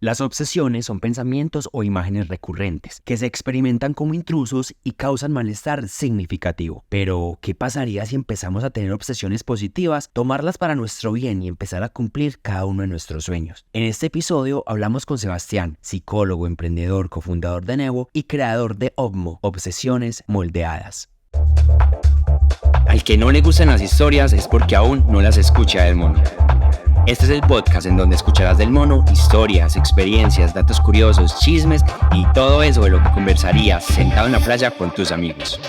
Las obsesiones son pensamientos o imágenes recurrentes que se experimentan como intrusos y causan malestar significativo. Pero, ¿qué pasaría si empezamos a tener obsesiones positivas, tomarlas para nuestro bien y empezar a cumplir cada uno de nuestros sueños? En este episodio hablamos con Sebastián, psicólogo, emprendedor, cofundador de Nevo y creador de Obmo, Obsesiones Moldeadas. Al que no le gustan las historias es porque aún no las escucha del mono. Este es el podcast en donde escucharás del mono historias, experiencias, datos curiosos, chismes y todo eso de lo que conversarías sentado en la playa con tus amigos.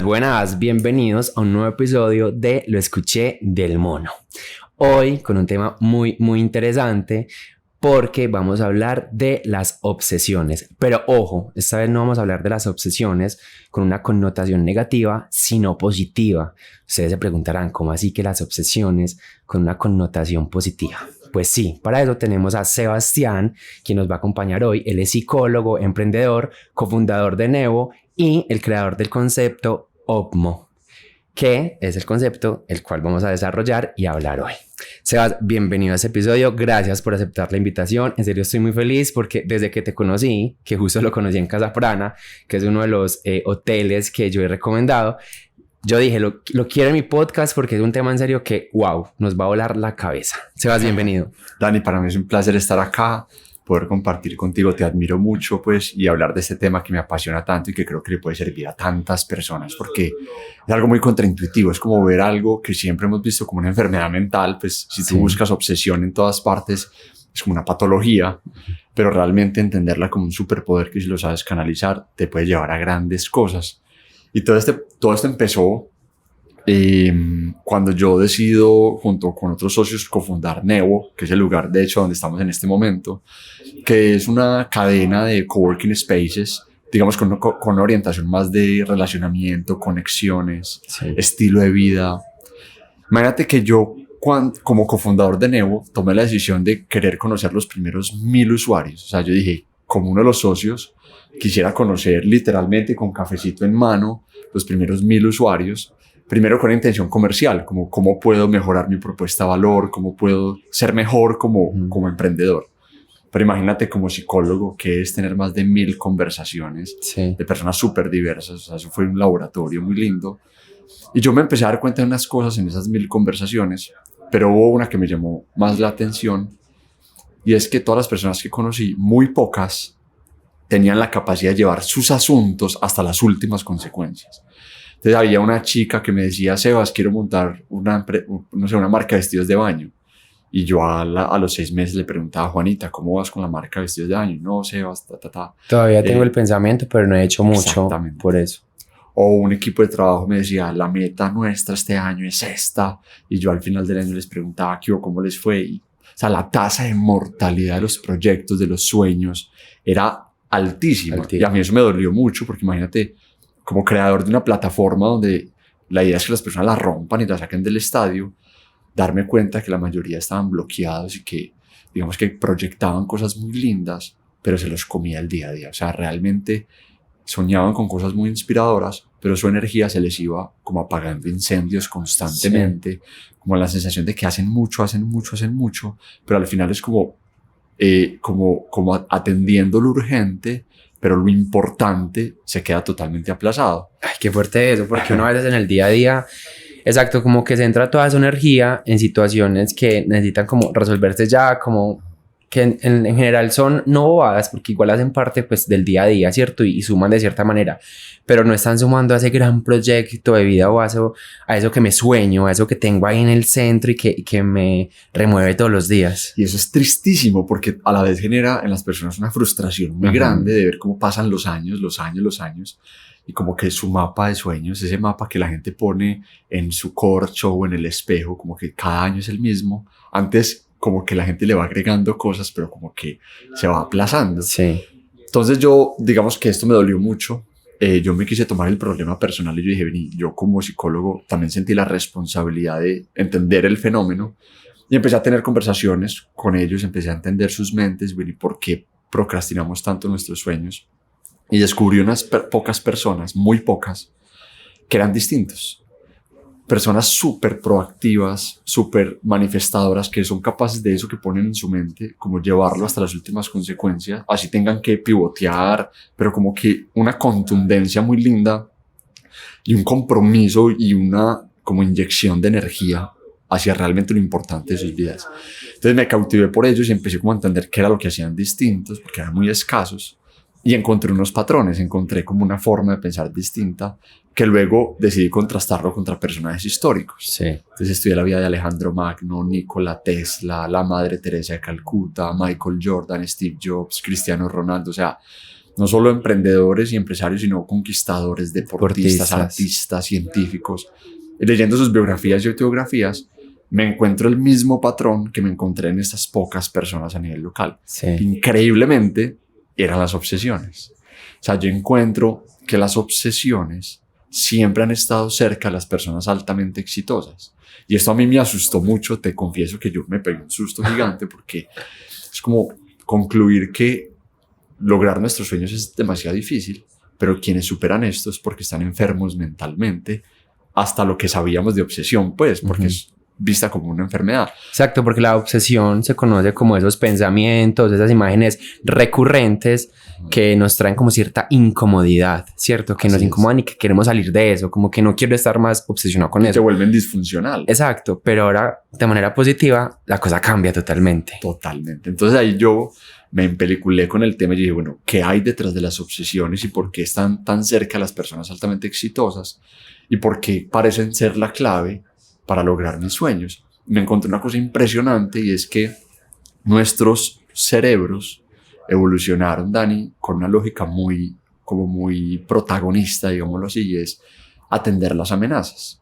Buenas, bienvenidos a un nuevo episodio de Lo Escuché del Mono. Hoy con un tema muy interesante porque vamos a hablar de las obsesiones. Pero ojo, esta vez no vamos a hablar de las obsesiones con una connotación negativa, sino positiva. Ustedes se preguntarán, ¿cómo así que las obsesiones con una connotación positiva? Pues sí, para eso tenemos a Sebastián, quien nos va a acompañar hoy. Él es psicólogo, emprendedor, cofundador de Nevo y el creador del concepto Obmo, que es el concepto el cual vamos a desarrollar y hablar hoy. Sebas, bienvenido a este episodio, gracias por aceptar la invitación. En serio estoy muy feliz porque desde que te conocí, que justo lo conocí en Casa Prana, que es uno de los hoteles que yo he recomendado, yo dije, lo quiero en mi podcast porque es un tema en serio que, wow, nos va a volar la cabeza. Sebas, bienvenido. Dani, para mí es un placer estar acá, poder compartir contigo, te admiro mucho, pues, y hablar de este tema que me apasiona tanto y que creo que le puede servir a tantas personas, porque es algo muy contraintuitivo, es como ver algo que siempre hemos visto como una enfermedad mental, pues, si tú buscas obsesión en todas partes, es como una patología, pero realmente entenderla como un superpoder que si lo sabes canalizar, te puede llevar a grandes cosas. Y todo esto empezó cuando yo decido, junto con otros socios, cofundar Nevo, que es el lugar, de hecho, donde estamos en este momento, que es una cadena de coworking spaces, digamos, con una orientación más de relacionamiento, conexiones, estilo de vida. Imagínate que yo, como cofundador de Nevo, tomé la decisión de querer conocer los primeros 1000 usuarios. O sea, yo dije, como uno de los socios, quisiera conocer literalmente con cafecito en mano los primeros 1000 usuarios, primero con intención comercial, como cómo puedo mejorar mi propuesta de valor, cómo puedo ser mejor como emprendedor. Pero imagínate como psicólogo que es tener más de 1000 conversaciones de personas súper diversas. O sea, eso fue un laboratorio muy lindo. Y yo me empecé a dar cuenta de unas cosas en esas 1000 conversaciones, pero hubo una que me llamó más la atención, y es que todas las personas que conocí, muy pocas, tenían la capacidad de llevar sus asuntos hasta las últimas consecuencias. Entonces había una chica que me decía, Sebas, quiero montar una marca de vestidos de baño. Y yo a los 6 meses le preguntaba a Juanita, ¿cómo vas con la marca de vestidos de baño? No, Sebas, Todavía tengo el pensamiento, pero no he hecho mucho por eso. O un equipo de trabajo me decía, la meta nuestra este año es esta. Y yo al final del año les preguntaba, ¿cómo les fue? Y, o sea, la tasa de mortalidad de los proyectos, de los sueños, era altísima. Y a mí eso me dolió mucho porque imagínate, como creador de una plataforma donde la idea es que las personas la rompan y la saquen del estadio, darme cuenta que la mayoría estaban bloqueados y que, digamos, que proyectaban cosas muy lindas, pero se los comía el día a día. O sea, realmente soñaban con cosas muy inspiradoras, pero su energía se les iba como apagando incendios constantemente, como la sensación de que hacen mucho, pero al final es como atendiendo lo urgente, pero lo importante se queda totalmente aplazado. Ay, qué fuerte eso, porque uno a veces en el día a día, exacto, como que centra toda su energía en situaciones que necesitan como resolverse ya, como que en general son no bobadas, porque igual hacen parte pues del día a día, ¿cierto? Y suman de cierta manera, pero no están sumando a ese gran proyecto de vida o a eso que me sueño, a eso que tengo ahí en el centro y que me remueve todos los días. Y eso es tristísimo porque a la vez genera en las personas una frustración muy grande de ver cómo pasan los años y como que su mapa de sueños, ese mapa que la gente pone en su corcho o en el espejo, como que cada año es el mismo. Antes como que la gente le va agregando cosas, pero como que se va aplazando. Sí. Entonces yo, digamos que esto me dolió mucho. Yo me quise tomar el problema personal y yo dije, vení, yo como psicólogo también sentí la responsabilidad de entender el fenómeno Y empecé a tener conversaciones con ellos, empecé a entender sus mentes, bueno, y por qué procrastinamos tanto nuestros sueños. Y descubrí unas pocas personas, muy pocas, que eran distintos. Personas súper proactivas, súper manifestadoras, que son capaces de eso que ponen en su mente, como llevarlo hasta las últimas consecuencias, así tengan que pivotear, pero como que una contundencia muy linda y un compromiso y una como inyección de energía hacia realmente lo importante de sus vidas. Entonces me cautivé por ellos y empecé como a entender qué era lo que hacían distintos, porque eran muy escasos, y encontré unos patrones, encontré como una forma de pensar distinta, que luego decidí contrastarlo contra personajes históricos. Sí. Entonces estudié la vida de Alejandro Magno, Nikola Tesla, la Madre Teresa de Calcuta, Michael Jordan, Steve Jobs, Cristiano Ronaldo, o sea, no solo emprendedores y empresarios, sino conquistadores, deportistas, artistas, científicos. Y leyendo sus biografías y autobiografías, me encuentro el mismo patrón que me encontré en estas pocas personas a nivel local. Sí. Increíblemente, eran las obsesiones. O sea, yo encuentro que las obsesiones siempre han estado cerca de las personas altamente exitosas. Y esto a mí me asustó mucho, te confieso que yo me pegué un susto gigante porque es como concluir que lograr nuestros sueños es demasiado difícil, pero quienes superan esto es porque están enfermos mentalmente, hasta lo que sabíamos de obsesión, pues, porque es vista como una enfermedad. Exacto, porque la obsesión se conoce como esos pensamientos, esas imágenes recurrentes que nos traen como cierta incomodidad, ¿cierto? Que nos incomodan y que queremos salir de eso, como que no quiero estar más obsesionado con eso. Se vuelven disfuncional. Exacto, pero ahora de manera positiva la cosa cambia totalmente. Totalmente. Entonces ahí yo me empeliculé con el tema y dije, bueno, ¿qué hay detrás de las obsesiones y por qué están tan cerca las personas altamente exitosas y por qué parecen ser la clave para lograr mis sueños? Me encontré una cosa impresionante y es que nuestros cerebros evolucionaron, Dani, con una lógica muy protagonista, digámoslo así, y es atender las amenazas.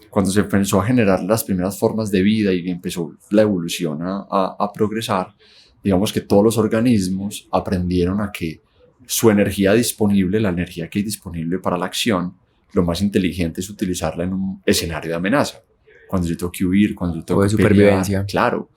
Cuando se empezó a generar las primeras formas de vida y empezó la evolución a progresar, digamos que todos los organismos aprendieron a que su energía disponible, la energía que hay disponible para la acción, lo más inteligente es utilizarla en un escenario de amenaza. Cuando yo tengo que huir, cuando yo tengo o de que supervivencia. pelear, claro.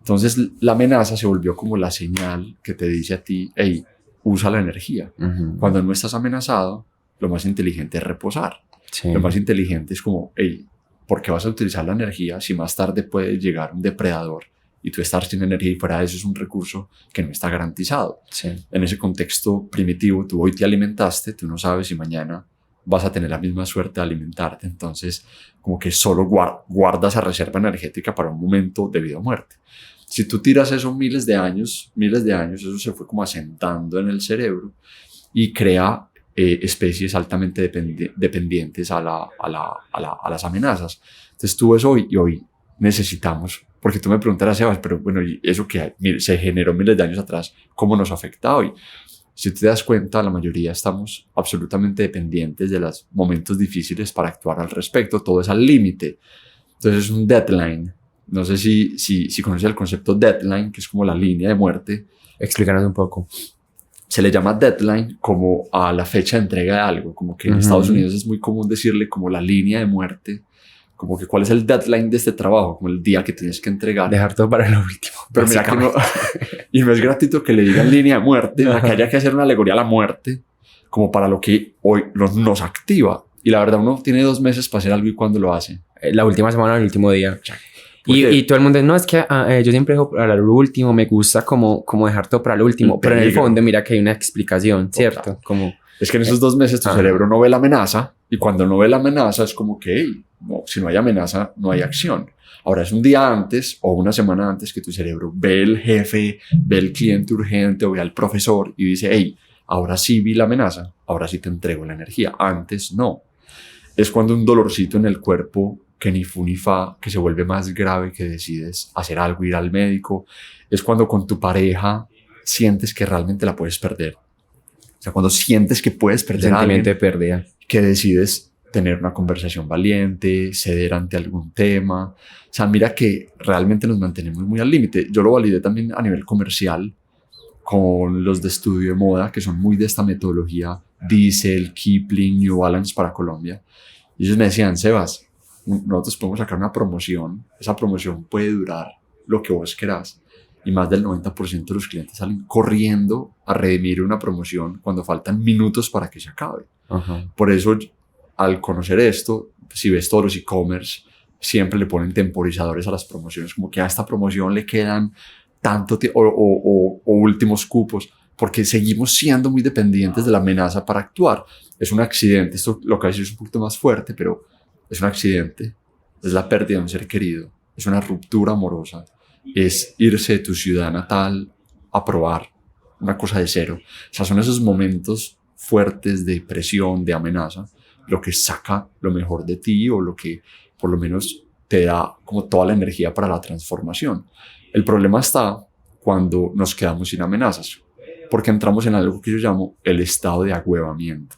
Entonces la amenaza se volvió como la señal que te dice a ti, hey, usa la energía. Cuando no estás amenazado, lo más inteligente es reposar. Sí. Lo más inteligente es como, hey, ¿por qué vas a utilizar la energía si más tarde puede llegar un depredador y tú estar sin energía y fuera de eso es un recurso que no está garantizado? Sí. En ese contexto primitivo, tú hoy te alimentaste, tú no sabes si mañana vas a tener la misma suerte de alimentarte, entonces como que solo guardas esa reserva energética para un momento de vida o muerte. Si tú tiras eso miles de años, eso se fue como asentando en el cerebro y crea especies altamente dependientes a las amenazas. Entonces tú ves hoy y hoy necesitamos, porque tú me preguntarás, Sebas, pero bueno, ¿y eso que se generó miles de años atrás, cómo nos afecta hoy? Si te das cuenta, la mayoría estamos absolutamente dependientes de los momentos difíciles para actuar al respecto. Todo es al límite. Entonces es un deadline. No sé si conoces el concepto deadline, que es como la línea de muerte. Explícanos un poco. Se le llama deadline como a la fecha de entrega de algo. Como que en Estados Unidos es muy común decirle como la línea de muerte. Como que cuál es el deadline de este trabajo, como el día que tienes que entregar. Dejar todo para lo último. Pero mira que no, y no es gratuito que le digan línea de muerte, que haya que hacer una alegoría a la muerte, como para lo que hoy nos activa. Y la verdad, uno tiene 2 meses para hacer algo y cuando lo hace. La última semana, el último día. Y todo el mundo, no, es que yo siempre dejo para lo último, me gusta como dejar todo para lo último. Pero en el fondo, mira que hay una explicación, ¿cierto? Como... Es que en esos 2 meses tu cerebro no ve la amenaza, y cuando no ve la amenaza es como que, hey, no, si no hay amenaza, no hay acción. Ahora es un día antes o una semana antes que tu cerebro ve el jefe, ve el cliente urgente o ve al profesor y dice, hey, ahora sí vi la amenaza, ahora sí te entrego la energía. Antes no. Es cuando un dolorcito en el cuerpo que ni fu ni fa, que se vuelve más grave, que decides hacer algo, ir al médico. Es cuando con tu pareja sientes que realmente la puedes perder. O sea, cuando sientes que puedes perder a alguien, de pérdida, que decides tener una conversación valiente, ceder ante algún tema. O sea, mira que realmente nos mantenemos muy al límite. Yo lo validé también a nivel comercial con los de estudio de moda, que son muy de esta metodología Diesel, Kipling, New Balance para Colombia. Y ellos me decían, Sebas, nosotros podemos sacar una promoción, esa promoción puede durar lo que vos querás, y más del 90% de los clientes salen corriendo a redimir una promoción cuando faltan minutos para que se acabe. Ajá. Por eso, al conocer esto, si ves todos los e-commerce, siempre le ponen temporizadores a las promociones, como que a esta promoción le quedan tanto tiempo o últimos cupos, porque seguimos siendo muy dependientes de la amenaza para actuar. Es un accidente, esto lo que es un poquito más fuerte, pero es un accidente, es la pérdida de un ser querido, es una ruptura amorosa, es irse de tu ciudad natal a probar una cosa de cero. O sea, son esos momentos fuertes de presión, de amenaza, lo que saca lo mejor de ti o lo que por lo menos te da como toda la energía para la transformación. El problema está cuando nos quedamos sin amenazas, porque entramos en algo que yo llamo el estado de agüevamiento.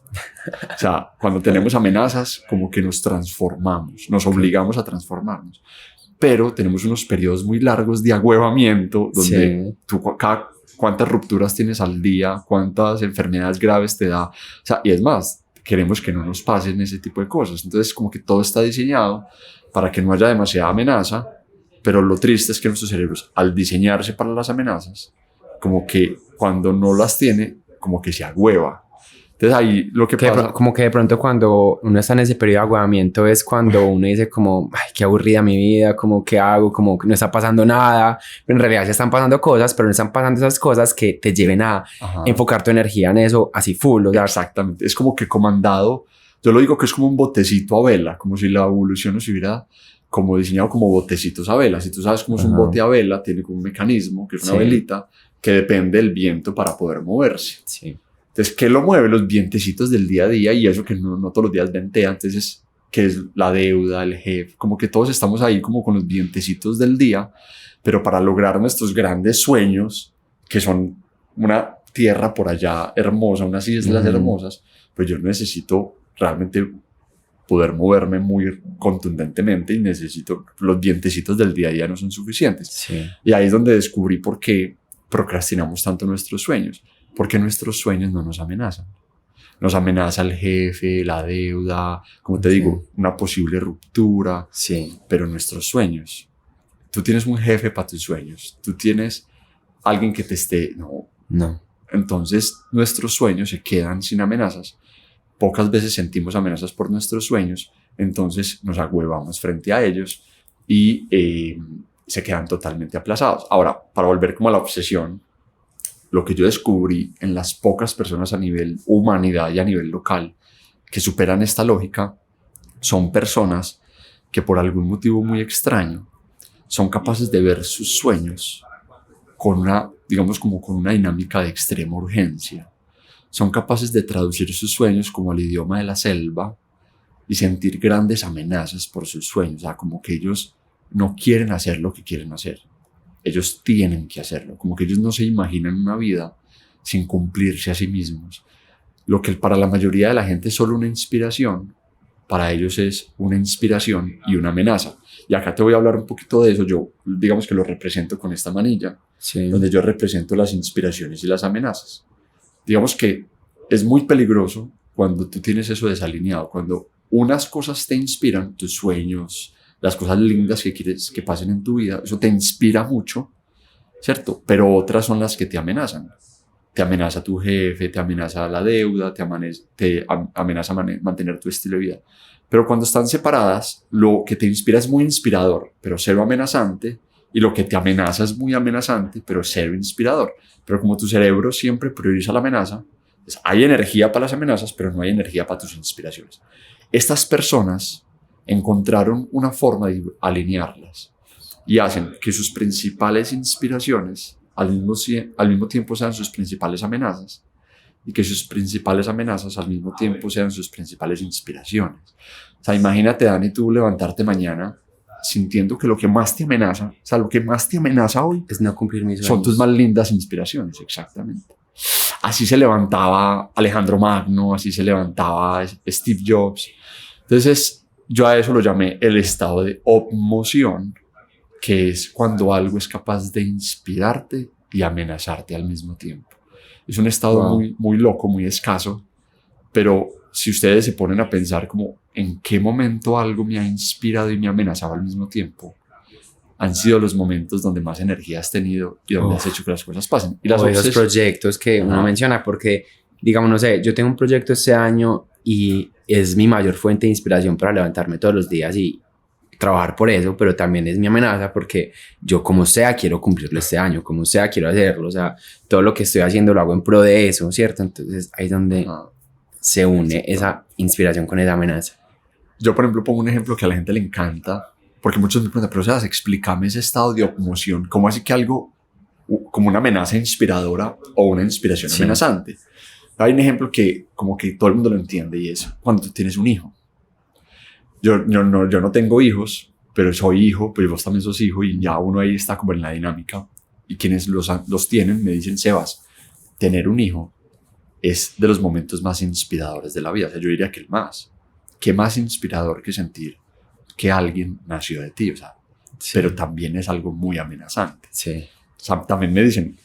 O sea, cuando tenemos amenazas, como que nos transformamos, nos obligamos a transformarnos. Pero tenemos unos periodos muy largos de agüevamiento donde tú cuántas rupturas tienes al día, cuántas enfermedades graves te da. O sea, y es más, queremos que no nos pasen ese tipo de cosas. Entonces, como que todo está diseñado para que no haya demasiada amenaza, pero lo triste es que nuestros cerebros, al diseñarse para las amenazas, como que cuando no las tiene, como que se agüeva. Entonces ahí lo que pasa... Como que de pronto cuando uno está en ese periodo de agotamiento es cuando uno dice como, ay, qué aburrida mi vida, como qué hago, como que no está pasando nada, pero en realidad sí están pasando cosas, pero no están pasando esas cosas que te lleven a enfocar tu energía en eso así full. O sea, exactamente, es como que comandado, yo lo digo que es como un botecito a vela, como si la evolución nos hubiera como diseñado como botecitos a vela. Si tú sabes cómo es un bote a vela, tiene como un mecanismo, que es una velita, que depende del viento para poder moverse. Sí. Entonces, ¿qué lo mueve? Los vientecitos del día a día y eso que no todos los días ventea. Entonces, ¿qué es la deuda, el jefe? Como que todos estamos ahí como con los vientecitos del día, pero para lograr nuestros grandes sueños, que son una tierra por allá hermosa, unas islas hermosas, pues yo necesito realmente poder moverme muy contundentemente y necesito, los vientecitos del día a día no son suficientes. Sí. Y ahí es donde descubrí por qué procrastinamos tanto nuestros sueños. Porque nuestros sueños no nos amenazan. Nos amenaza el jefe, la deuda, como te digo, una posible ruptura. Sí. Pero nuestros sueños, tú tienes un jefe para tus sueños, tú tienes alguien que te esté... No. Entonces, nuestros sueños se quedan sin amenazas. Pocas veces sentimos amenazas por nuestros sueños, entonces nos agüevamos frente a ellos y se quedan totalmente aplazados. Ahora, para volver como a la obsesión, lo que yo descubrí en las pocas personas a nivel humanidad y a nivel local que superan esta lógica son personas que por algún motivo muy extraño son capaces de ver sus sueños con una, digamos, como con una dinámica de extrema urgencia. Son capaces de traducir sus sueños como al idioma de la selva y sentir grandes amenazas por sus sueños. O sea, como que ellos no quieren hacer lo que quieren hacer. Ellos tienen que hacerlo, como que ellos no se imaginan una vida sin cumplirse a sí mismos. Lo que para la mayoría de la gente es solo una inspiración, para ellos es una inspiración y una amenaza. Y acá te voy a hablar un poquito de eso. Yo, digamos que lo represento con esta manilla, donde yo represento las inspiraciones y las amenazas. Digamos que es muy peligroso cuando tú tienes eso desalineado, cuando unas cosas te inspiran, tus sueños, las cosas lindas que quieres que pasen en tu vida, eso te inspira mucho, ¿cierto? Pero otras son las que te amenazan. Te amenaza tu jefe, te amenaza la deuda, te amenaza mantener tu estilo de vida. Pero cuando están separadas, lo que te inspira es muy inspirador, pero cero amenazante, y lo que te amenaza es muy amenazante, pero cero inspirador. Pero como tu cerebro siempre prioriza la amenaza, pues hay energía para las amenazas, pero no hay energía para tus inspiraciones. Estas personas encontraron una forma de alinearlas y hacen que sus principales inspiraciones al mismo tiempo sean sus principales amenazas y que sus principales amenazas al mismo tiempo sean sus principales inspiraciones. O sea, imagínate, Dani, tú levantarte mañana sintiendo que lo que más te amenaza, o sea, lo que más te amenaza hoy es no cumplir mis sueños. Son tus más lindas inspiraciones, exactamente. Así se levantaba Alejandro Magno, así se levantaba Steve Jobs. Entonces, yo a eso lo llamé el estado de obmoción, que es cuando algo es capaz de inspirarte y amenazarte al mismo tiempo. Es un estado muy, muy loco, muy escaso, pero si ustedes se ponen a pensar como en qué momento algo me ha inspirado y me ha amenazado al mismo tiempo, han sido los momentos donde más energía has tenido y donde has hecho que las cosas pasen. Y esos proyectos que uno menciona, porque, digamos, no sé, yo tengo un proyecto este año y es mi mayor fuente de inspiración para levantarme todos los días y trabajar por eso, pero también es mi amenaza porque yo como sea quiero cumplirlo este año, como sea quiero hacerlo, o sea, todo lo que estoy haciendo lo hago en pro de eso, ¿cierto? Entonces ahí es donde se une esa inspiración con esa amenaza. Yo, por ejemplo, pongo un ejemplo que a la gente le encanta, porque muchos me preguntan, pero Sebas, explícame ese estado de emoción, ¿cómo así que algo como una amenaza inspiradora o una inspiración amenazante? Hay un ejemplo que como que todo el mundo lo entiende y es cuando tú tienes un hijo. Yo no tengo hijos, pero soy hijo, pero vos también sos hijo y ya uno ahí está como en la dinámica. Y quienes los tienen me dicen, Sebas, tener un hijo es de los momentos más inspiradores de la vida. O sea, yo diría que el más. ¿Qué más inspirador que sentir que alguien nació de ti? O sea, pero también es algo muy amenazante. Sí. O sea, también me dicen,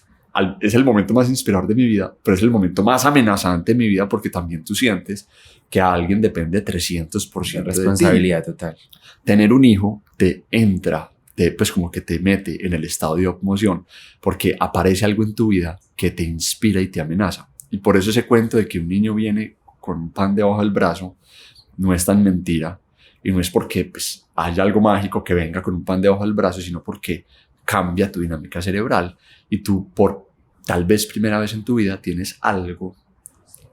es el momento más inspirador de mi vida, pero es el momento más amenazante de mi vida porque también tú sientes que a alguien depende 300% de responsabilidad ti. Total. Tener un hijo te entra, pues como que te mete en el estado de emoción porque aparece algo en tu vida que te inspira y te amenaza. Y por eso ese cuento de que un niño viene con un pan debajo del brazo no es tan mentira y no es porque pues, haya algo mágico que venga con un pan debajo del brazo, sino porque cambia tu dinámica cerebral y tú por tal vez primera vez en tu vida tienes algo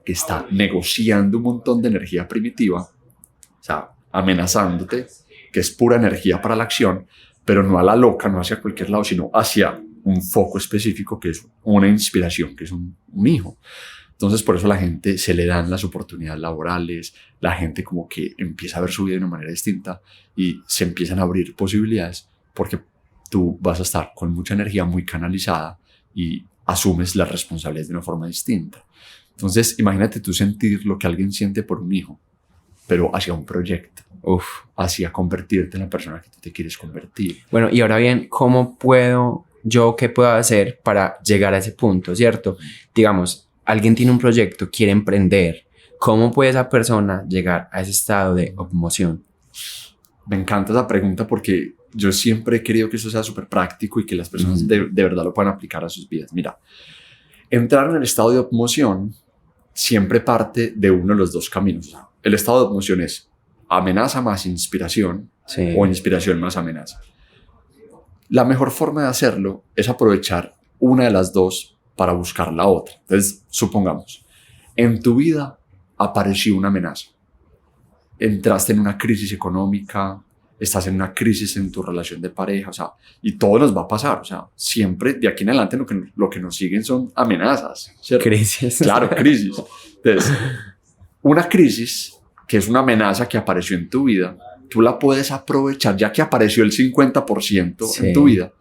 que está negociando un montón de energía primitiva, o sea, amenazándote, que es pura energía para la acción, pero no a la loca, no hacia cualquier lado, sino hacia un foco específico que es una inspiración, que es un hijo. Entonces, por eso la gente se le dan las oportunidades laborales, la gente como que empieza a ver su vida de una manera distinta y se empiezan a abrir posibilidades porque tú vas a estar con mucha energía muy canalizada y asumes las responsabilidades de una forma distinta. Entonces, imagínate tú sentir lo que alguien siente por un hijo, pero hacia un proyecto, hacia convertirte en la persona que tú te quieres convertir. Bueno, y ahora bien, ¿qué puedo hacer para llegar a ese punto, cierto? Digamos, alguien tiene un proyecto, quiere emprender, ¿cómo puede esa persona llegar a ese estado de emoción? Me encanta esa pregunta porque yo siempre he querido que eso sea súper práctico y que las personas de verdad lo puedan aplicar a sus vidas. Mira, entrar en el estado de emoción siempre parte de uno de los dos caminos. El estado de emoción es amenaza más inspiración o inspiración más amenaza. La mejor forma de hacerlo es aprovechar una de las dos para buscar la otra. Entonces, supongamos, en tu vida apareció una amenaza. Entraste en una crisis económica, estás en una crisis en tu relación de pareja, o sea, y todo nos va a pasar, o sea, siempre de aquí en adelante lo que nos siguen son amenazas, ¿cierto? Crisis. Claro, crisis. Entonces, una crisis que es una amenaza que apareció en tu vida, tú la puedes aprovechar, ya que apareció el 50% en tu vida,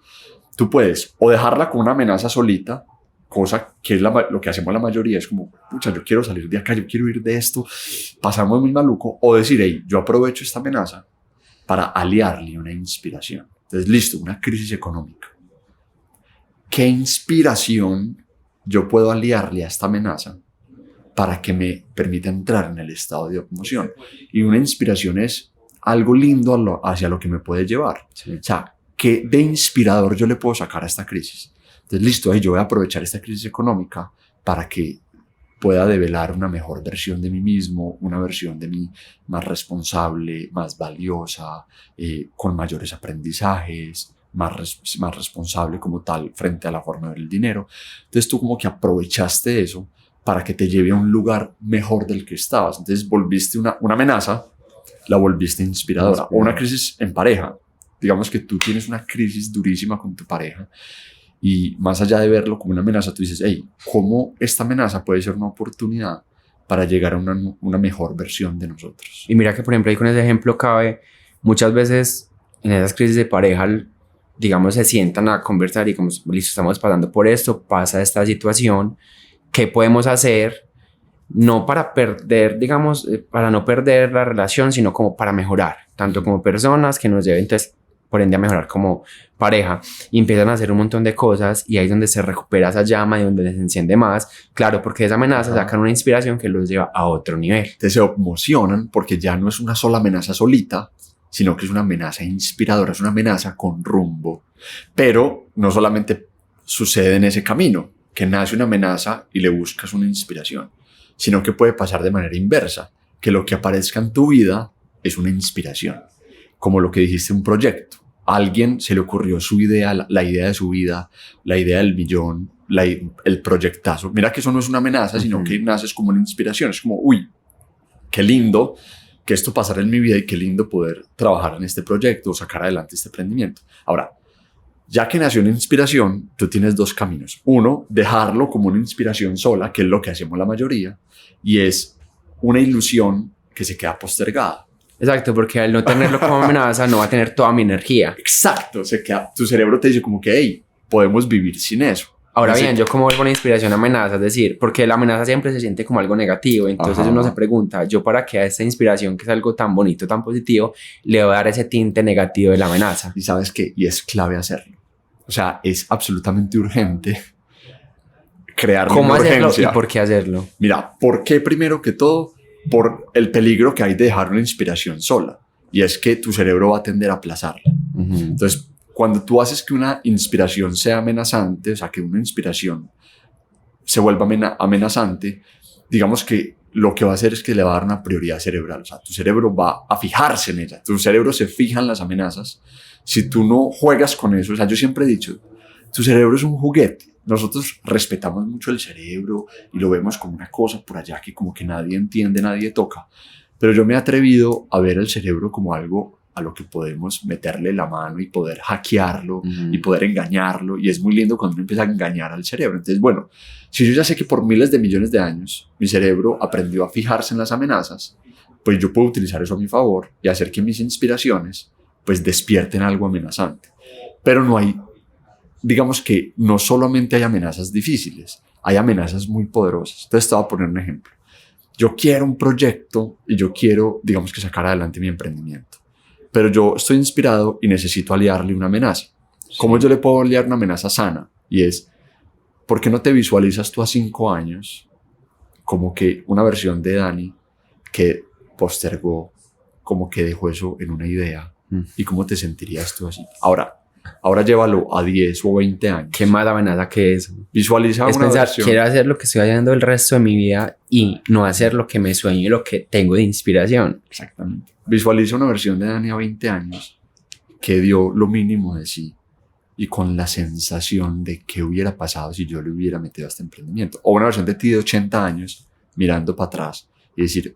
tú puedes o dejarla con una amenaza solita, cosa que es lo que hacemos la mayoría, es como, pucha, yo quiero salir de acá, yo quiero ir de esto, pasamos muy maluco, o decir, hey, yo aprovecho esta amenaza para aliarle una inspiración. Entonces, listo, una crisis económica. ¿Qué inspiración yo puedo aliarle a esta amenaza para que me permita entrar en el estado de emoción? Y una inspiración es algo lindo hacia lo que me puede llevar. O sea, ¿qué de inspirador yo le puedo sacar a esta crisis? Entonces, listo, yo voy a aprovechar esta crisis económica para que pueda develar una mejor versión de mí mismo, una versión de mí más responsable, más valiosa, con mayores aprendizajes, más responsable como tal frente a la forma del dinero. Entonces tú como que aprovechaste eso para que te lleve a un lugar mejor del que estabas. Entonces volviste una amenaza, la volviste inspiradora. O una crisis en pareja. Digamos que tú tienes una crisis durísima con tu pareja y más allá de verlo como una amenaza, tú dices, hey, ¿cómo esta amenaza puede ser una oportunidad para llegar a una mejor versión de nosotros? Y mira que, por ejemplo, ahí con ese ejemplo cabe, muchas veces en esas crisis de pareja, digamos, se sientan a conversar y como, listo, estamos pasando por esto, pasa esta situación, ¿qué podemos hacer? No para perder, digamos, para no perder la relación, sino como para mejorar, tanto como personas que nos lleven. Entonces, por ende a mejorar como pareja, y empiezan a hacer un montón de cosas, y ahí es donde se recupera esa llama y donde se enciende más, claro, porque de esa amenaza sacan una inspiración que los lleva a otro nivel. Entonces se emocionan porque ya no es una sola amenaza solita, sino que es una amenaza inspiradora, es una amenaza con rumbo. Pero no solamente sucede en ese camino, que nace una amenaza y le buscas una inspiración, sino que puede pasar de manera inversa, que lo que aparezca en tu vida es una inspiración, como lo que dijiste, un proyecto. A alguien se le ocurrió su idea, la idea de su vida, la idea del millón, el proyectazo. Mira que eso no es una amenaza, sino que naces como una inspiración. Es como, uy, qué lindo que esto pasara en mi vida y qué lindo poder trabajar en este proyecto o sacar adelante este emprendimiento. Ahora, ya que nació una inspiración, tú tienes dos caminos. Uno, dejarlo como una inspiración sola, que es lo que hacemos la mayoría, y es una ilusión que se queda postergada. Exacto, porque al no tenerlo como amenaza no va a tener toda mi energía. Exacto, se queda, tu cerebro te dice como que, hey, podemos vivir sin eso. Ahora Así bien, yo como vuelvo una inspiración a amenaza, es decir, porque la amenaza siempre se siente como algo negativo, entonces Ajá. uno se pregunta, ¿yo para qué a esta inspiración que es algo tan bonito, tan positivo, le voy a dar ese tinte negativo de la amenaza? Y sabes que, y es clave hacerlo. O sea, es absolutamente urgente crear ¿Cómo una hacerlo urgencia. y por qué hacerlo? Mira, ¿por qué primero que todo? Por el peligro que hay de dejar una inspiración sola. Y es que tu cerebro va a tender a aplazarla. Entonces, cuando tú haces que una inspiración sea amenazante, o sea, que una inspiración se vuelva amenazante, digamos que lo que va a hacer es que le va a dar una prioridad cerebral. O sea, tu cerebro va a fijarse en ella. Tu cerebro se fija en las amenazas. Si tú no juegas con eso, o sea, yo siempre he dicho, tu cerebro es un juguete. Nosotros respetamos mucho el cerebro y lo vemos como una cosa por allá que como que nadie entiende, nadie toca. Pero yo me he atrevido a ver el cerebro como algo a lo que podemos meterle la mano y poder hackearlo y poder engañarlo. Y es muy lindo cuando uno empieza a engañar al cerebro. Entonces, bueno, si yo ya sé que por miles de millones de años mi cerebro aprendió a fijarse en las amenazas, pues yo puedo utilizar eso a mi favor y hacer que mis inspiraciones pues despierten algo amenazante. Pero no hay, digamos que no solamente hay amenazas difíciles, hay amenazas muy poderosas. Entonces te voy a poner un ejemplo. Yo quiero un proyecto y yo quiero, digamos que sacar adelante mi emprendimiento, pero yo estoy inspirado y necesito aliarle una amenaza. ¿Cómo yo le puedo aliar una amenaza sana? Y es, ¿por qué no te visualizas tú a 5 años como que una versión de Dani que postergó, como que dejó eso en una idea? ¿Y cómo te sentirías tú así? Ahora llévalo a 10 o 20 años. ¿Qué más amenaza que eso? Visualiza Es una pensar, versión. quiero hacer lo que estoy haciendo el resto de mi vida y no hacer lo que me sueño y lo que tengo de inspiración. Exactamente. Visualiza una versión de Dani a 20 años que dio lo mínimo de sí y con la sensación de qué hubiera pasado si yo le hubiera metido a este emprendimiento. O una versión de ti de 80 años mirando para atrás y decir,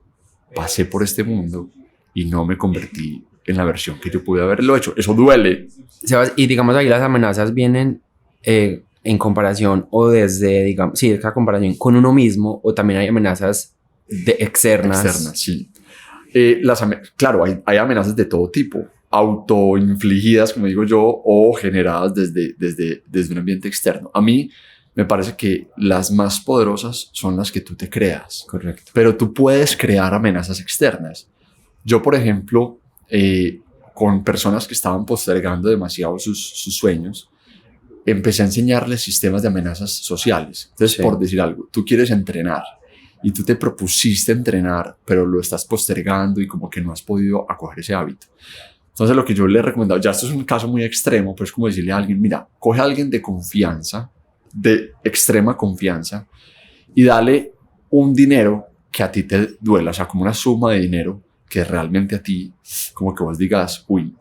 pasé por este mundo y no me convertí en la versión que yo pude haberlo hecho. Eso duele. Sebas, y digamos ahí las amenazas vienen en comparación o desde, digamos, sí, esa comparación con uno mismo, o también hay amenazas externas. Externas, sí. Claro, hay amenazas de todo tipo, autoinfligidas, como digo yo, o generadas desde un ambiente externo. A mí me parece que las más poderosas son las que tú te creas. Correcto. Pero tú puedes crear amenazas externas. Yo, por ejemplo, con personas que estaban postergando demasiado sus sueños, empecé a enseñarles sistemas de amenazas sociales. Entonces, Sí. por decir algo, tú quieres entrenar y tú te propusiste entrenar, pero lo estás postergando y como que no has podido acoger ese hábito. Entonces, lo que yo le he recomendado, ya esto es un caso muy extremo, pero es como decirle a alguien, mira, coge a alguien de confianza, de extrema confianza, y dale un dinero que a ti te duela, o sea, como una suma de dinero que realmente a ti, como que vos digas, uy,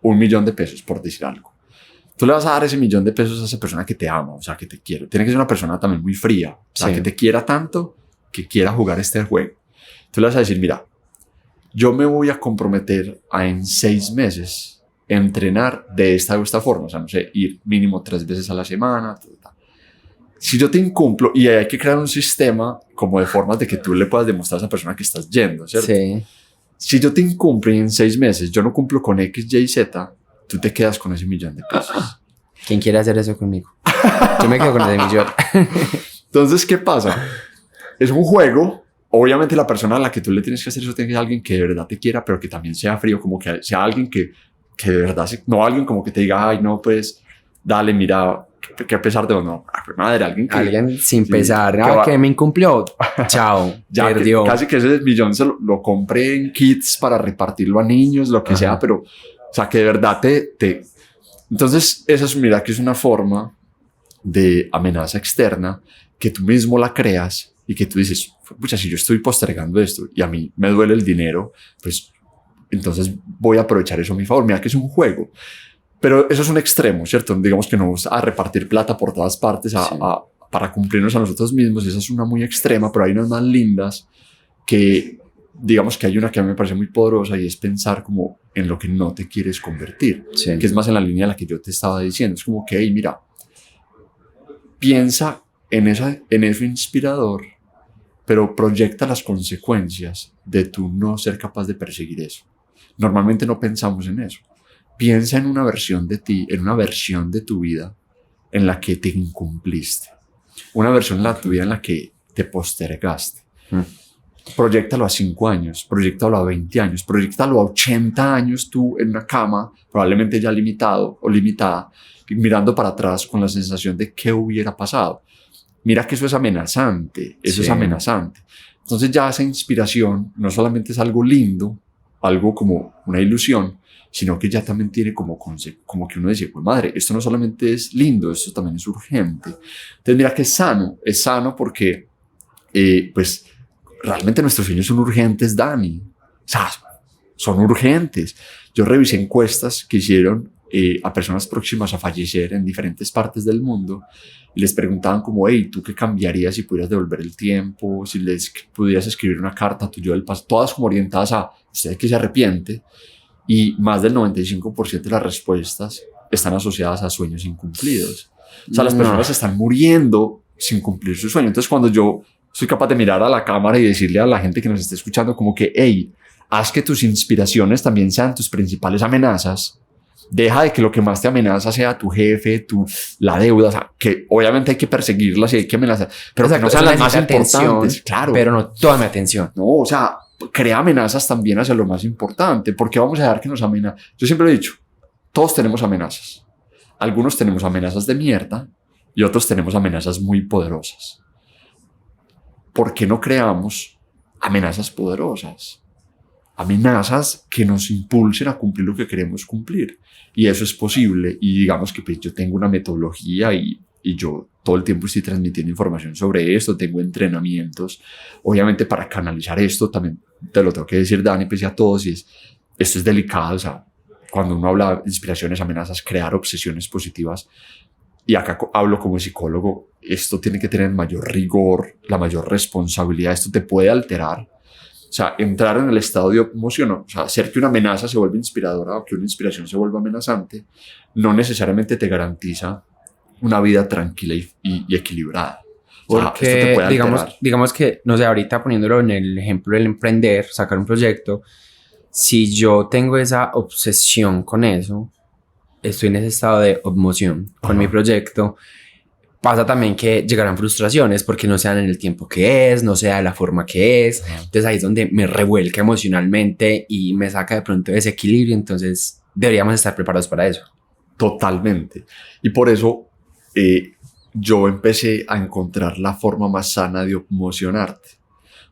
1 millón de pesos, por decir algo. Tú le vas a dar ese 1 millón de pesos a esa persona que te ama, o sea, que te quiere. Tiene que ser una persona también muy fría, o sea, Sí. que te quiera tanto, que quiera jugar este juego. Tú le vas a decir, mira, yo me voy a comprometer a en 6 meses entrenar de esta o esta forma, o sea, no sé, ir mínimo 3 veces a la semana, Si yo te incumplo, y hay que crear un sistema como de formas de que tú le puedas demostrar a esa persona que estás yendo, ¿cierto? Sí. Si yo te incumplo y en 6 meses yo no cumplo con X, Y, Z, tú te quedas con ese 1 millón de pesos. ¿Quién quiere hacer eso conmigo? Yo me quedo con ese millón. Entonces, ¿qué pasa? Es un juego. Obviamente la persona a la que tú le tienes que hacer eso tiene que ser alguien que de verdad te quiera, pero que también sea frío, como que sea alguien que que de verdad, no alguien como que te diga, ay, no, pues, dale, mira, que a pesar de no, madre, alguien que... Alguien sin sí, pesar, que que me incumplió, chao, ya perdió. casi que ese millón lo compré en kits para repartirlo a niños, lo que sea, pero, o sea, que de verdad Entonces, esa es, mira, que es una forma de amenaza externa que tú mismo la creas y que tú dices, pucha, si yo estoy postergando esto y a mí me duele el dinero, pues entonces voy a aprovechar eso a mi favor. Mira que es un juego. Pero eso es un extremo, ¿cierto? Digamos que no vamos a repartir plata por todas partes para cumplirnos a nosotros mismos. Esa es una muy extrema, pero hay unas más lindas que, digamos que hay una que a mí me parece muy poderosa y es pensar como en lo que no te quieres convertir, que es más en la línea de la que yo te estaba diciendo. Es como que, hey, mira, piensa en eso inspirador, pero proyecta las consecuencias de tu no ser capaz de perseguir eso. Normalmente no pensamos en eso. Piensa en una versión de ti, en una versión de tu vida en la que te incumpliste. Una versión de tu vida en la que te postergaste. Proyéctalo a 5 años, proyéctalo a 20 años, proyéctalo a 80 años tú en una cama, probablemente ya limitado o limitada, mirando para atrás con la sensación de qué hubiera pasado. Mira que eso es amenazante, eso es amenazante. Entonces ya esa inspiración no solamente es algo lindo, algo como una ilusión, sino que ya también tiene como que uno dice, pues madre, esto no solamente es lindo, esto también es urgente. Entonces mira que es sano porque pues realmente nuestros sueños son urgentes, Dani. O sea, son urgentes. Yo revisé encuestas que hicieron a personas próximas a fallecer en diferentes partes del mundo y les preguntaban como, hey, ¿tú qué cambiarías si pudieras devolver el tiempo? Si les pudieras escribir una carta a tu yo del pasado, todas como orientadas a usted que se arrepiente, y más del 95% de las respuestas están asociadas a sueños incumplidos. O sea, las personas están muriendo sin cumplir su sueño. Entonces, cuando yo soy capaz de mirar a la cámara y decirle a la gente que nos esté escuchando como que, hey, haz que tus inspiraciones también sean tus principales amenazas. Deja de que lo que más te amenaza sea tu jefe, la deuda, o sea, que obviamente hay que perseguirlas y hay que amenazar, pero que no sean las más importantes, claro. Pero no toda mi atención. No, o sea, crea amenazas también hacia lo más importante, porque vamos a dejar que nos amenacen. Yo siempre he dicho, todos tenemos amenazas. Algunos tenemos amenazas de mierda y otros tenemos amenazas muy poderosas. ¿Por qué no creamos amenazas poderosas? Amenazas que nos impulsen a cumplir lo que queremos cumplir. Y eso es posible. Y digamos que pues, yo tengo una metodología y yo todo el tiempo estoy transmitiendo información sobre esto, tengo entrenamientos, obviamente para canalizar esto, también te lo tengo que decir, Dani, pues a todos, y esto es delicado, o sea, cuando uno habla de inspiraciones, amenazas, crear obsesiones positivas, y acá hablo como psicólogo, esto tiene que tener mayor rigor, la mayor responsabilidad, esto te puede alterar. O sea, entrar en el estado de emoción, o sea, hacer que una amenaza se vuelva inspiradora o que una inspiración se vuelva amenazante, no necesariamente te garantiza una vida tranquila y equilibrada. Porque, o sea, esto te puede alterar. digamos que, no sé, ahorita poniéndolo en el ejemplo del emprender, sacar un proyecto, si yo tengo esa obsesión con eso, estoy en ese estado de emoción con mi proyecto, pasa también que llegarán frustraciones porque no se dan en el tiempo que es, no se da de la forma que es. Entonces ahí es donde me revuelca emocionalmente y me saca de pronto de ese equilibrio. Entonces deberíamos estar preparados para eso. Totalmente. Y por eso yo empecé a encontrar la forma más sana de emocionarte.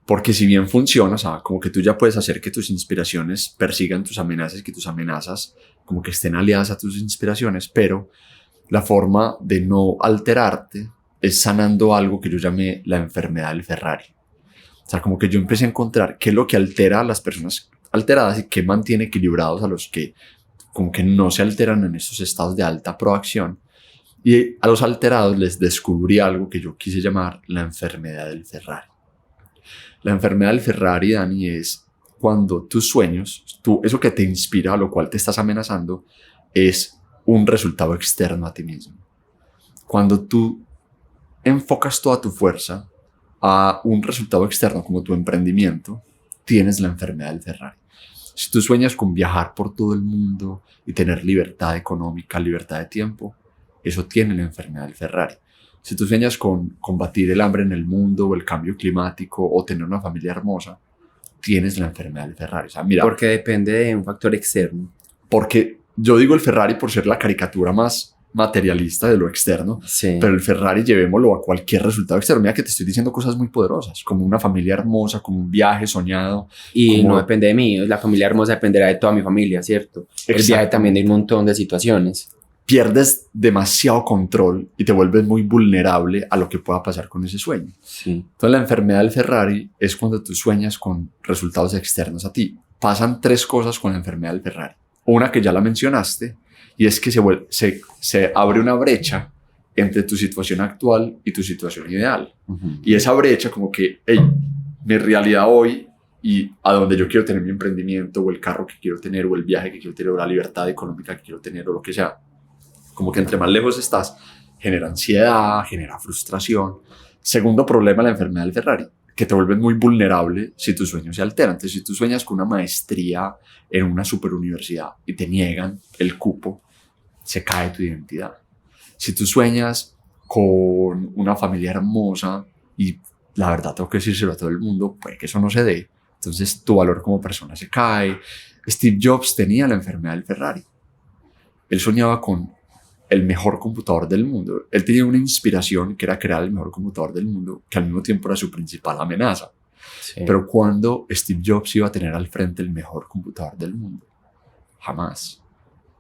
Porque si bien funciona, o sea, como que tú ya puedes hacer que tus inspiraciones persigan tus amenazas, que tus amenazas como que estén aliadas a tus inspiraciones, pero la forma de no alterarte es sanando algo que yo llamé la enfermedad del Ferrari. O sea, como que yo empecé a encontrar qué es lo que altera a las personas alteradas y qué mantiene equilibrados a los que como que no se alteran en estos estados de alta proacción. Y a los alterados les descubrí algo que yo quise llamar la enfermedad del Ferrari. La enfermedad del Ferrari, Dani, es cuando tus sueños, eso que te inspira, a lo cual te estás amenazando, es un resultado externo a ti mismo. Cuando tú enfocas toda tu fuerza a un resultado externo como tu emprendimiento, tienes la enfermedad del Ferrari. Si tú sueñas con viajar por todo el mundo y tener libertad económica, libertad de tiempo, eso tiene la enfermedad del Ferrari. Si tú sueñas con combatir el hambre en el mundo o el cambio climático o tener una familia hermosa, tienes la enfermedad del Ferrari. O sea, mira, porque depende de un factor externo. porque yo digo el Ferrari por ser la caricatura más materialista de lo externo, Sí. pero el Ferrari llevémoslo a cualquier resultado externo. Mira que te estoy diciendo cosas muy poderosas, como una familia hermosa, como un viaje soñado. Y como... no depende de mí, la familia hermosa dependerá de toda mi familia, ¿cierto? El viaje también de un montón de situaciones. Pierdes demasiado control y te vuelves muy vulnerable a lo que pueda pasar con ese sueño. Sí. Entonces la enfermedad del Ferrari es cuando tú sueñas con resultados externos a ti. Pasan 3 cosas con la enfermedad del Ferrari. Una que ya la mencionaste, y es que se abre una brecha entre tu situación actual y tu situación ideal. Y esa brecha como que, hey, mi realidad hoy y a donde yo quiero tener mi emprendimiento, o el carro que quiero tener, o el viaje que quiero tener, o la libertad económica que quiero tener, o lo que sea, como que entre más lejos estás, genera ansiedad, genera frustración. Segundo problema, la enfermedad del Ferrari, que te vuelves muy vulnerable si tu sueño se altera. Entonces, si tú sueñas con una maestría en una superuniversidad y te niegan el cupo, se cae tu identidad. Si tú sueñas con una familia hermosa y la verdad tengo que decírselo a todo el mundo, puede que eso no se dé. Entonces tu valor como persona se cae. Steve Jobs tenía la enfermedad del Ferrari. Él soñaba con el mejor computador del mundo. Él tenía una inspiración que era crear el mejor computador del mundo, que al mismo tiempo era su principal amenaza. Sí. Pero cuando Steve Jobs iba a tener al frente el mejor computador del mundo, jamás.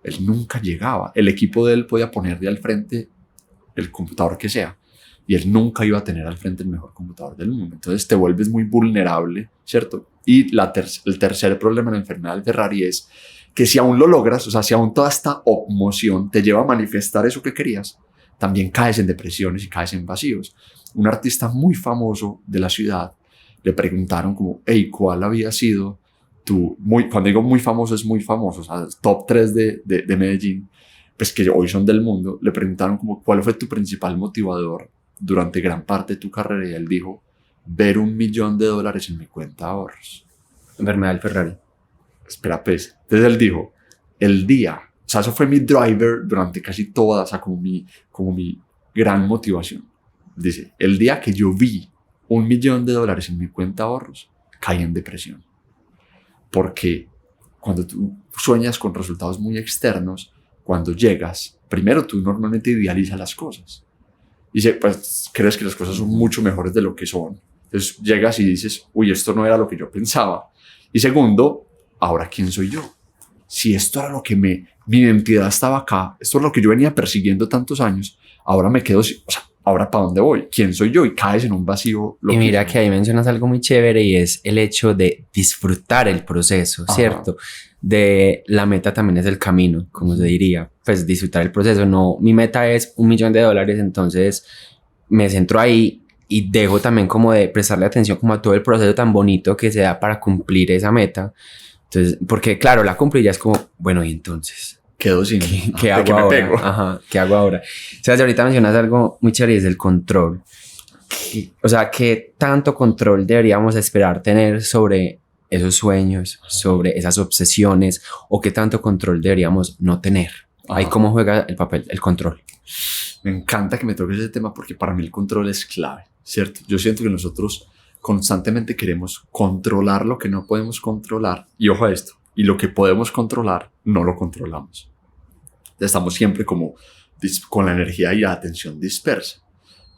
Él nunca llegaba. El equipo de él podía ponerle al frente el computador que sea y él nunca iba a tener al frente el mejor computador del mundo. Entonces te vuelves muy vulnerable, ¿cierto? Y el tercer problema en la enfermedad del Ferrari es que si aún lo logras, o sea, si aún toda esta emoción te lleva a manifestar eso que querías, también caes en depresiones y caes en vacíos. Un artista muy famoso de la ciudad le preguntaron como, hey, ¿cuál había sido cuando digo muy famoso, es muy famoso, o sea, top 3 de Medellín, pues que hoy son del mundo, le preguntaron como, ¿cuál fue tu principal motivador durante gran parte de tu carrera? Y él dijo, ver $1 millón en mi cuenta de ahorros. Enfermedad del Ferrari. Espera, pues. Entonces él dijo, el día, o sea, eso fue mi driver durante casi toda, o sea, como mi gran motivación. Dice, el día que yo vi $1 millón en mi cuenta de ahorros, caí en depresión. Porque cuando tú sueñas con resultados muy externos, cuando llegas, primero tú normalmente idealizas las cosas. Y pues crees que las cosas son mucho mejores de lo que son. Entonces llegas y dices, uy, esto no era lo que yo pensaba. Y segundo, ahora ¿quién soy yo? Si esto era lo que mi identidad estaba acá, esto es lo que yo venía persiguiendo tantos años, ahora me quedo, o sea, ¿ahora para dónde voy? ¿Quién soy yo? Y caes en un vacío. Y mira que ahí mencionas algo muy chévere y es el hecho de disfrutar el proceso, ¿cierto? De la meta también es el camino, como se diría. Pues disfrutar el proceso. No, mi meta es $1 millón, entonces me centro ahí y dejo también como de prestarle atención como a todo el proceso tan bonito que se da para cumplir esa meta. Entonces, porque claro, la cumplo y ya es como, bueno, y entonces... Quedo sin... ¿Qué hago ahora? Ajá, ¿qué hago ahora? O sea, ahorita mencionas algo muy chévere y es el control. O sea, ¿qué tanto control deberíamos esperar tener sobre esos sueños, sobre esas obsesiones, o qué tanto control deberíamos no tener? Ahí cómo juega el papel, el control. Me encanta que me toques ese tema porque para mí el control es clave, ¿cierto? Yo siento que nosotros constantemente queremos controlar lo que no podemos controlar. Y ojo a esto, y lo que podemos controlar, no lo controlamos. Estamos siempre como con la energía y la atención dispersa,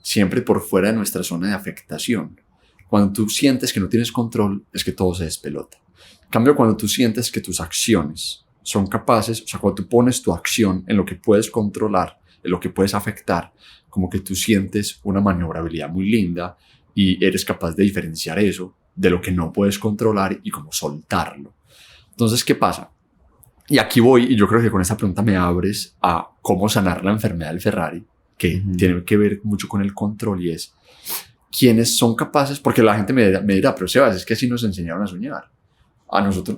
siempre por fuera de nuestra zona de afectación. Cuando tú sientes que no tienes control, es que todo se despelota. En cambio, cuando tú sientes que tus acciones son capaces, o sea, cuando tú pones tu acción en lo que puedes controlar, en lo que puedes afectar, como que tú sientes una maniobrabilidad muy linda y eres capaz de diferenciar eso de lo que no puedes controlar y como soltarlo. Entonces, ¿qué pasa? Y aquí voy, y yo creo que con esta pregunta me abres a cómo sanar la enfermedad del Ferrari, que tiene que ver mucho con el control, y es quiénes son capaces, porque la gente me dirá, pero Sebas, es que así nos enseñaron a soñar. A nosotros,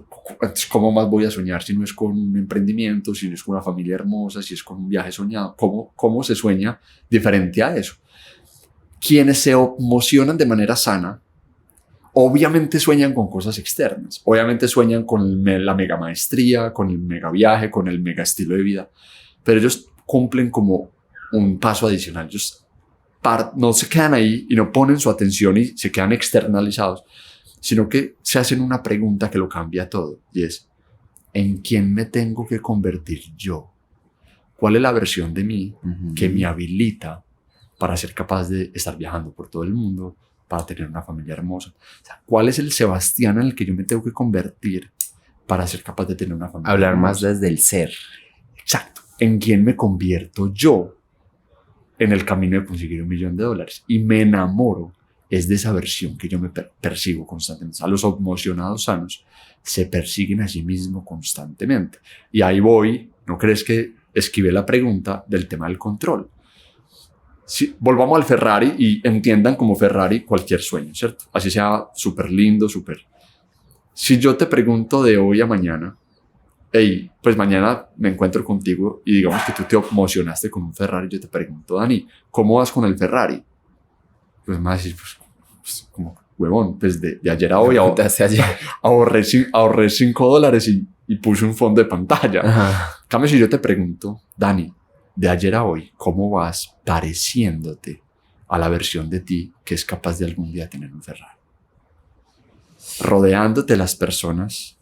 ¿cómo más voy a soñar si no es con un emprendimiento, si no es con una familia hermosa, si es con un viaje soñado? ¿Cómo se sueña diferente a eso? Quienes se emocionan de manera sana, obviamente sueñan con cosas externas, obviamente sueñan con la mega maestría, con el mega viaje, con el mega estilo de vida, pero ellos cumplen como un paso adicional. Ellos no se quedan ahí y no ponen su atención y se quedan externalizados, sino que se hacen una pregunta que lo cambia todo, y es, ¿en quién me tengo que convertir yo? ¿Cuál es la versión de mí que me habilita para ser capaz de estar viajando por todo el mundo, para tener una familia hermosa? O sea, ¿cuál es el Sebastián en el que yo me tengo que convertir para ser capaz de tener una familia Hablar hermosa? más desde el ser. Exacto. ¿En quién me convierto yo en el camino de conseguir $1.000.000? Y me enamoro es de esa versión que yo me persigo constantemente. O sea, los emocionados sanos se persiguen a sí mismos constantemente. Y ahí voy, ¿no crees que esquivé la pregunta del tema del control? Si, volvamos al Ferrari y entiendan como Ferrari cualquier sueño, ¿cierto? Así sea súper lindo, súper... Si yo te pregunto de hoy a mañana, hey, pues mañana me encuentro contigo y digamos que tú te emocionaste con un Ferrari, yo te pregunto, Dani, ¿cómo vas con el Ferrari? Pues me vas a decir, pues como huevón, pues de ayer a hoy ahorré $5 y puse un fondo de pantalla. En cambio, si yo te pregunto, Dani, de ayer a hoy, ¿cómo vas pareciéndote a la versión de ti que es capaz de algún día tener un Ferrari? Rodeándote las personas,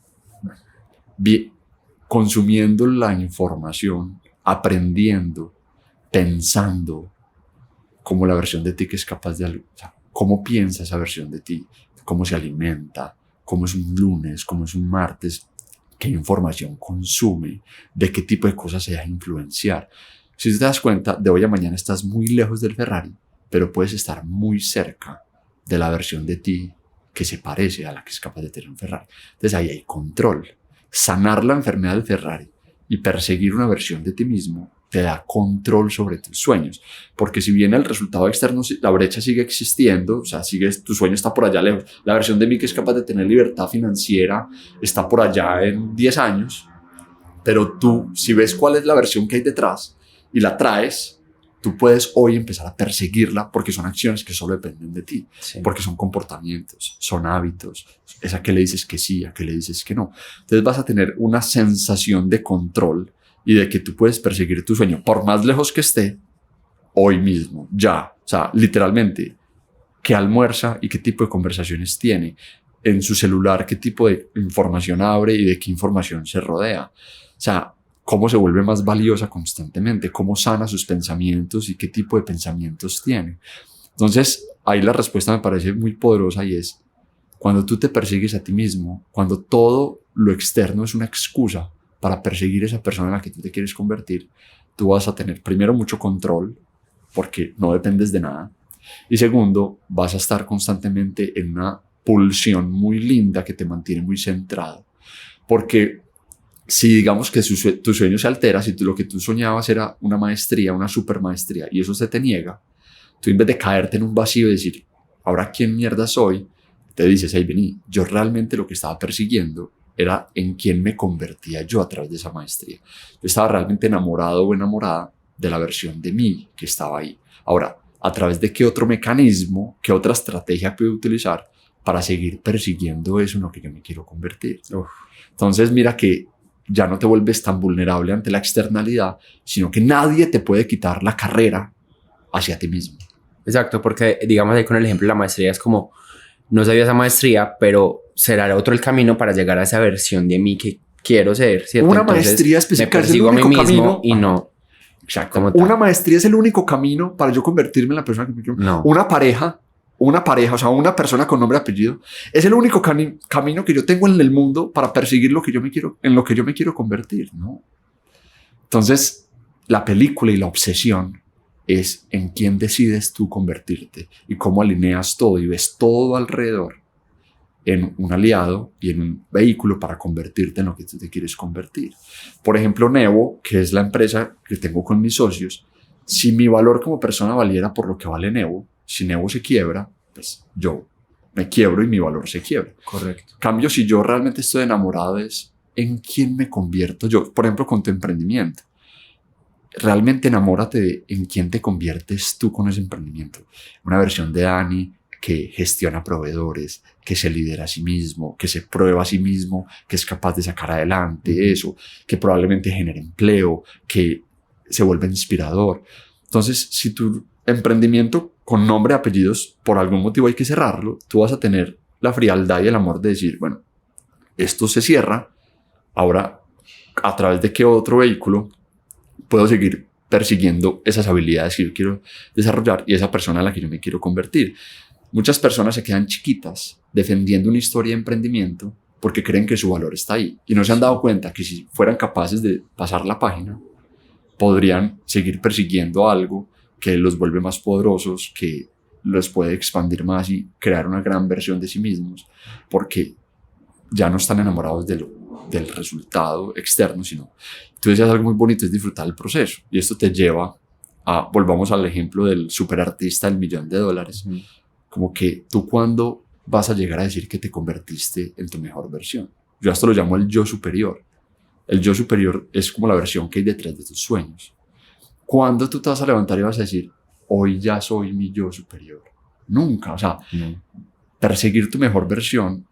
consumiendo la información, aprendiendo, pensando como la versión de ti que es capaz de algo. O sea, ¿cómo piensa esa versión de ti? ¿Cómo se alimenta? ¿Cómo es un lunes? ¿Cómo es un martes? ¿Qué información consume? ¿De qué tipo de cosas se deja influenciar? Si te das cuenta, de hoy a mañana estás muy lejos del Ferrari, pero puedes estar muy cerca de la versión de ti que se parece a la que es capaz de tener un Ferrari. Entonces ahí hay control. Sanar la enfermedad del Ferrari y perseguir una versión de ti mismo te da control sobre tus sueños. Porque si bien el resultado externo, la brecha sigue existiendo, o sea, tu sueño está por allá lejos. La versión de mí que es capaz de tener libertad financiera está por allá en 10 años. Pero tú, si ves cuál es la versión que hay detrás y la traes, tú puedes hoy empezar a perseguirla porque son acciones que solo dependen de ti. Sí. Porque son comportamientos, son hábitos. Es a qué le dices que sí, a qué le dices que no. Entonces vas a tener una sensación de control y de que tú puedes perseguir tu sueño por más lejos que esté, hoy mismo, ya. O sea, literalmente, qué almuerza y qué tipo de conversaciones tiene en su celular, qué tipo de información abre y de qué información se rodea. O sea, cómo se vuelve más valiosa constantemente, cómo sana sus pensamientos y qué tipo de pensamientos tiene. Entonces, ahí la respuesta me parece muy poderosa y es, cuando tú te persigues a ti mismo, cuando todo lo externo es una excusa para perseguir a esa persona en la que tú te quieres convertir, tú vas a tener primero mucho control porque no dependes de nada y segundo, vas a estar constantemente en una pulsión muy linda que te mantiene muy centrado, porque si digamos que tu sueño se altera, si lo que tú soñabas era una maestría, una super maestría y eso se te niega, tú en vez de caerte en un vacío y decir, ¿ahora quién mierda soy? Te dices, hey, vení, yo realmente lo que estaba persiguiendo era en quién me convertía yo a través de esa maestría. Yo estaba realmente enamorado o enamorada de la versión de mí que estaba ahí. Ahora, ¿a través de qué otro mecanismo, qué otra estrategia puedo utilizar para seguir persiguiendo eso en lo que yo me quiero convertir? Entonces, mira que ya no te vuelves tan vulnerable ante la externalidad, sino que nadie te puede quitar la carrera hacia ti mismo. Exacto, porque digamos ahí con el ejemplo de la maestría es como, no sabía esa maestría, pero será otro el camino para llegar a esa versión de mí que quiero ser, ¿cierto? Una Entonces, maestría específica me persigo es el único a mí mismo camino. Y no. Exacto. Una maestría es el único camino para yo convertirme en la persona que me quiero. No. Una pareja, o sea, una persona con nombre y apellido, es el único camino que yo tengo en el mundo para perseguir lo que yo me quiero, en lo que yo me quiero convertir, ¿no? Entonces, la película y la obsesión es en quién decides tú convertirte y cómo alineas todo y ves todo alrededor en un aliado y en un vehículo para convertirte en lo que tú te quieres convertir. Por ejemplo, Nevo, que es la empresa que tengo con mis socios, si mi valor como persona valiera por lo que vale Nevo, si Nevo se quiebra, pues yo me quiebro y mi valor se quiebra. Correcto. Cambio, si yo realmente estoy enamorado es en quién me convierto yo. Por ejemplo, con tu emprendimiento. Realmente enamórate de en quién te conviertes tú con ese emprendimiento. Una versión de Dani que gestiona proveedores, que se lidera a sí mismo, que se prueba a sí mismo, que es capaz de sacar adelante eso, que probablemente genere empleo, que se vuelve inspirador. Entonces, si tu emprendimiento con nombre y apellidos, por algún motivo hay que cerrarlo, tú vas a tener la frialdad y el amor de decir, bueno, esto se cierra, ahora a través de qué otro vehículo puedo seguir persiguiendo esas habilidades que yo quiero desarrollar y esa persona a la que yo me quiero convertir. Muchas personas se quedan chiquitas defendiendo una historia de emprendimiento porque creen que su valor está ahí y no se han dado cuenta que si fueran capaces de pasar la página, podrían seguir persiguiendo algo que los vuelve más poderosos, que los puede expandir más y crear una gran versión de sí mismos, porque ya no están enamorados del resultado externo, sino entonces es algo muy bonito, es disfrutar el proceso. Y esto te lleva a, volvamos al ejemplo del superartista del $1.000.000, como que tú cuando vas a llegar a decir que te convertiste en tu mejor versión. Yo a esto lo llamo el yo superior. El yo superior es como la versión que hay detrás de tus sueños. ¿Cuándo tú te vas a levantar y vas a decir, hoy ya soy mi yo superior? Nunca. O sea, perseguir tu mejor versión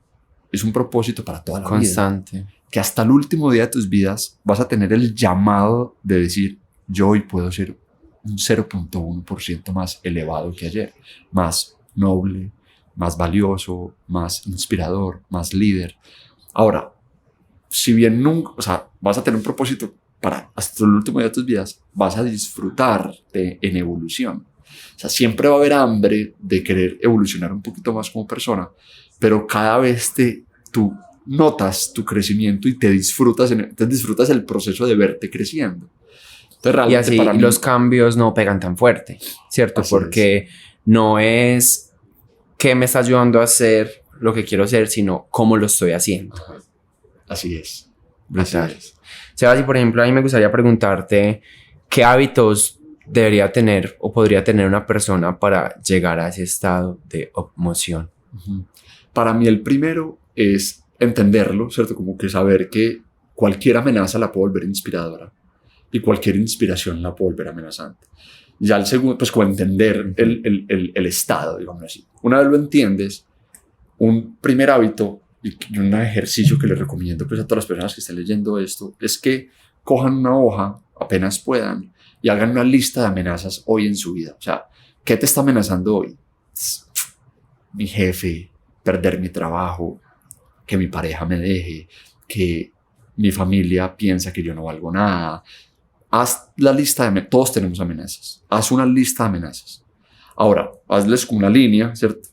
es un propósito para toda la constante. vida. Que hasta el último día de tus vidas vas a tener el llamado de decir, yo hoy puedo ser un 0.1% más elevado que ayer, más noble, más valioso, más inspirador, más líder. Ahora, si bien nunca, o sea, vas a tener un propósito para hasta el último día de tus vidas, vas a disfrutarte en evolución. O sea, siempre va a haber hambre de querer evolucionar un poquito más como persona, pero cada vez tú notas tu crecimiento y te disfrutas el proceso de verte creciendo. Entonces, y así para mí, los cambios no pegan tan fuerte, ¿cierto? Porque no es qué me está ayudando a hacer lo que quiero hacer, sino cómo lo estoy haciendo. Así es. Sebas, y por ejemplo, a mí me gustaría preguntarte qué hábitos debería tener o podría tener una persona para llegar a ese estado de emoción. Para mí el primero es entenderlo, ¿cierto? Como que saber que cualquier amenaza la puedo volver inspiradora y cualquier inspiración la puedo volver amenazante. Ya el segundo, pues como entender el estado, digamos así. Una vez lo entiendes, un primer hábito y un ejercicio que les recomiendo pues a todas las personas que estén leyendo esto es que cojan una hoja apenas puedan y hagan una lista de amenazas hoy en su vida. O sea, ¿qué te está amenazando hoy? Mi jefe, perder mi trabajo, que mi pareja me deje, que mi familia piensa que yo no valgo nada. Haz la lista de todos tenemos amenazas. Haz una lista de amenazas. Ahora, hazles como una línea, ¿cierto?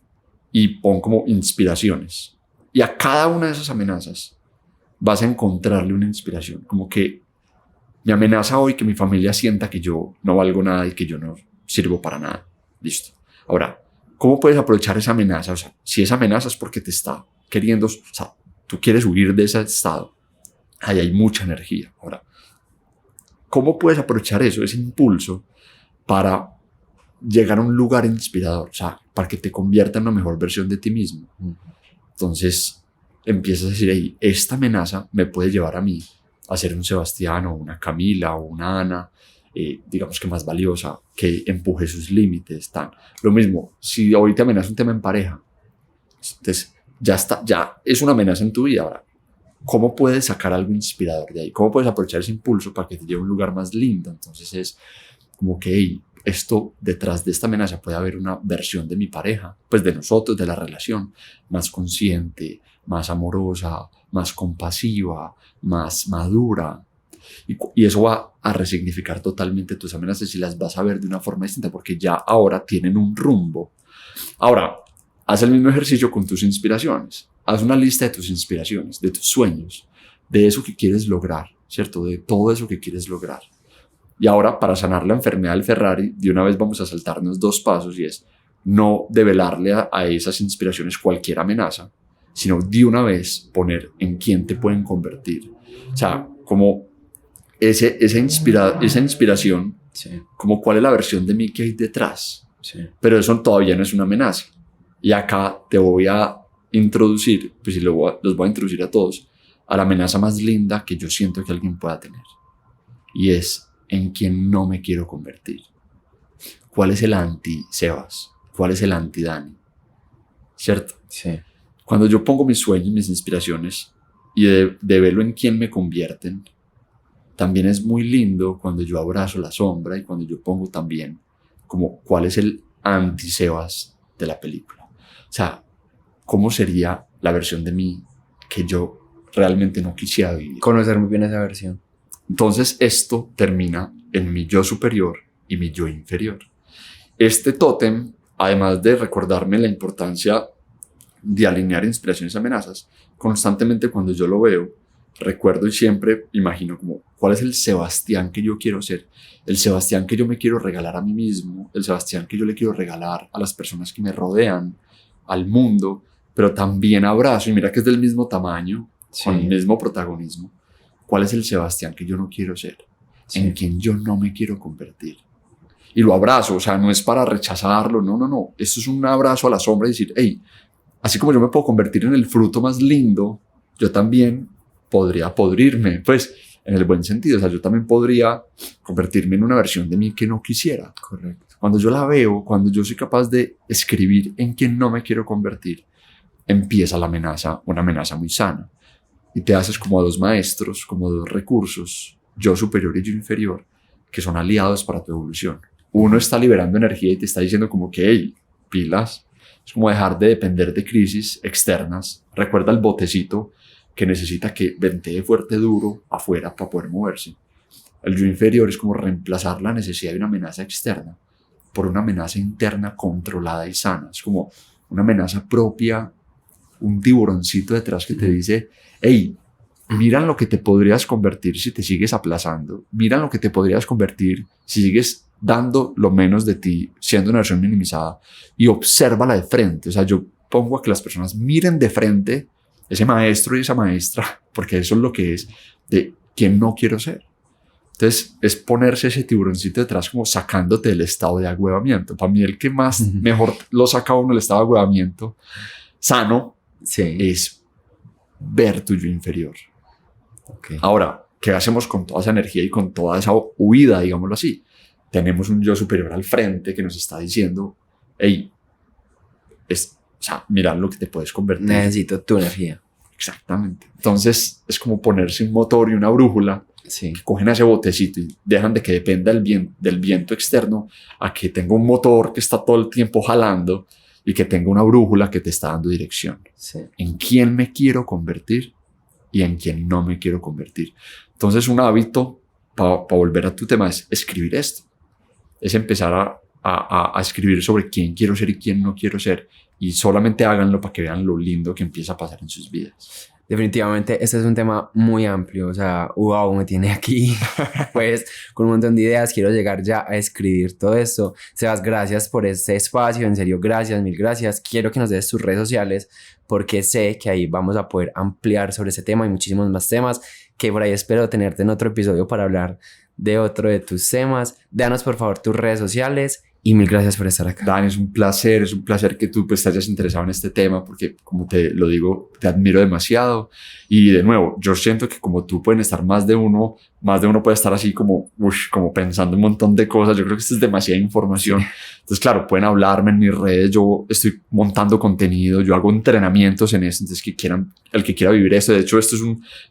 Y pon como inspiraciones. Y a cada una de esas amenazas vas a encontrarle una inspiración. Como que me amenaza hoy que mi familia sienta que yo no valgo nada y que yo no sirvo para nada. Listo. Ahora, ¿cómo puedes aprovechar esa amenaza? O sea, si esa amenaza es porque te está queriendo, o sea, tú quieres huir de ese estado, ahí hay mucha energía. Ahora, ¿cómo puedes aprovechar eso, ese impulso, para llegar a un lugar inspirador? O sea, para que te convierta en la mejor versión de ti mismo. Entonces, empiezas a decir, hey, esta amenaza me puede llevar a mí a ser un Sebastián o una Camila o una Ana, digamos que más valiosa, que empuje sus límites. Lo mismo, si hoy te amenaza un tema en pareja, entonces ya es una amenaza en tu vida. Ahora, ¿cómo puedes sacar algo inspirador de ahí? ¿Cómo puedes aprovechar ese impulso para que te lleve a un lugar más lindo? Entonces es como que, hey, esto detrás de esta amenaza puede haber una versión de mi pareja, pues de nosotros, de la relación, más consciente, más amorosa, más compasiva, más madura. Y eso va a resignificar totalmente tus amenazas y las vas a ver de una forma distinta porque ya ahora tienen un rumbo. Ahora, haz el mismo ejercicio con tus inspiraciones. Haz una lista de tus inspiraciones, de tus sueños, de eso que quieres lograr, ¿cierto? De todo eso que quieres lograr. Y ahora, para sanar la enfermedad del Ferrari, de una vez vamos a saltarnos 2 pasos y es no develarle a esas inspiraciones cualquier amenaza, sino de una vez poner en quién te pueden convertir. O sea, como esa inspiración, Sí. como cuál es la versión de mí que hay detrás. Sí. Pero eso todavía no es una amenaza. Y acá te voy a introducir, pues los voy a introducir a todos, a la amenaza más linda que yo siento que alguien pueda tener. Y es en quien no me quiero convertir. ¿Cuál es el anti-Sebas? ¿Cuál es el anti-Dani? ¿Cierto? Sí. Cuando yo pongo mis sueños, mis inspiraciones y de verlo en quién me convierten, también es muy lindo cuando yo abrazo la sombra y cuando yo pongo también como cuál es el anti-Sebas de la película. O sea, ¿cómo sería la versión de mí que yo realmente no quisiera vivir. Conocer muy bien esa versión. Entonces esto termina en mi yo superior y mi yo inferior. Este tótem, además de recordarme la importancia de alinear inspiraciones y amenazas, constantemente cuando yo lo veo, recuerdo y siempre imagino como cuál es el Sebastián que yo quiero ser, el Sebastián que yo me quiero regalar a mí mismo, el Sebastián que yo le quiero regalar a las personas que me rodean, al mundo, pero también abrazo, y mira que es del mismo tamaño, con el mismo protagonismo. ¿Cuál es el Sebastián que yo no quiero ser? En quien yo no me quiero convertir. Y lo abrazo, o sea, no es para rechazarlo, no. Esto es un abrazo a la sombra y decir, hey, así como yo me puedo convertir en el fruto más lindo, yo también podría podrirme, pues, en el buen sentido. O sea, yo también podría convertirme en una versión de mí que no quisiera. Correcto. Cuando yo la veo, cuando yo soy capaz de escribir en quien no me quiero convertir, empieza la amenaza, una amenaza muy sana. Y te haces como a dos maestros, como dos recursos, yo superior y yo inferior, que son aliados para tu evolución. Uno está liberando energía y te está diciendo como que, hey, pilas. Es como dejar de depender de crisis externas. Recuerda el botecito que necesita que ventee fuerte duro afuera para poder moverse. El yo inferior es como reemplazar la necesidad de una amenaza externa por una amenaza interna controlada y sana. Es como una amenaza propia, un tiburoncito detrás que te dice, hey, mira en lo que te podrías convertir si te sigues aplazando. Mira en lo que te podrías convertir si sigues dando lo menos de ti, siendo una versión minimizada, y obsérvala de frente. O sea, yo pongo a que las personas miren de frente ese maestro y esa maestra, porque eso es lo que es de quién no quiero ser. Entonces, es ponerse ese tiburoncito detrás como sacándote del estado de agüevamiento. Para mí, el que más mejor lo saca uno del estado de agüevamiento sano es ver tu yo inferior. Okay. Ahora, ¿qué hacemos con toda esa energía y con toda esa huida, digámoslo así? Tenemos un yo superior al frente que nos está diciendo, hey, o sea, mira lo que te puedes convertir. Necesito tu energía. Exactamente. Entonces, es como ponerse un motor y una brújula. Que cogen a ese botecito y dejan de que dependa del viento externo a que tenga un motor que está todo el tiempo jalando y que tenga una brújula que te está dando dirección. En quién me quiero convertir y en quién no me quiero convertir. Entonces, un hábito, para volver a tu tema, es escribir esto. Es empezar a escribir sobre quién quiero ser y quién no quiero ser. Y solamente háganlo para que vean lo lindo que empieza a pasar en sus vidas. Definitivamente, este es un tema muy amplio. O sea, wow, me tiene aquí pues con un montón de ideas. Quiero llegar ya a escribir todo esto. Sebas, gracias por este espacio. En serio, gracias, mil gracias. Quiero que nos des tus redes sociales porque sé que ahí vamos a poder ampliar sobre ese tema y muchísimos más temas. Que por ahí espero tenerte en otro episodio para hablar de otro de tus temas. Danos por favor tus redes sociales. Y mil gracias por estar acá. Dan, es un placer que tú pues, te hayas interesado en este tema porque, como te lo digo, te admiro demasiado. Y de nuevo, yo siento que como tú pueden estar más de uno puede estar así como pensando un montón de cosas. Yo creo que esto es demasiada información. Entonces, claro, pueden hablarme en mis redes. Yo estoy montando contenido, yo hago entrenamientos en eso. Entonces, el que quiera vivir esto. De hecho, esto es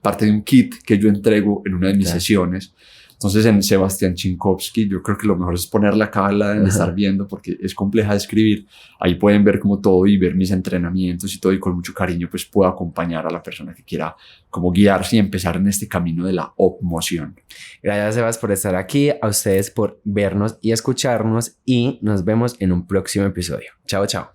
parte de un kit que yo entrego en una de mis sesiones. Entonces, en Sebastián Chinkowski, yo creo que lo mejor es ponerle acá la de estar viendo porque es compleja de escribir. Ahí pueden ver como todo y ver mis entrenamientos y todo, y con mucho cariño pues puedo acompañar a la persona que quiera como guiarse y empezar en este camino de la opmoción. Gracias, Sebas, por estar aquí, a ustedes por vernos y escucharnos, y nos vemos en un próximo episodio. Chao, chao.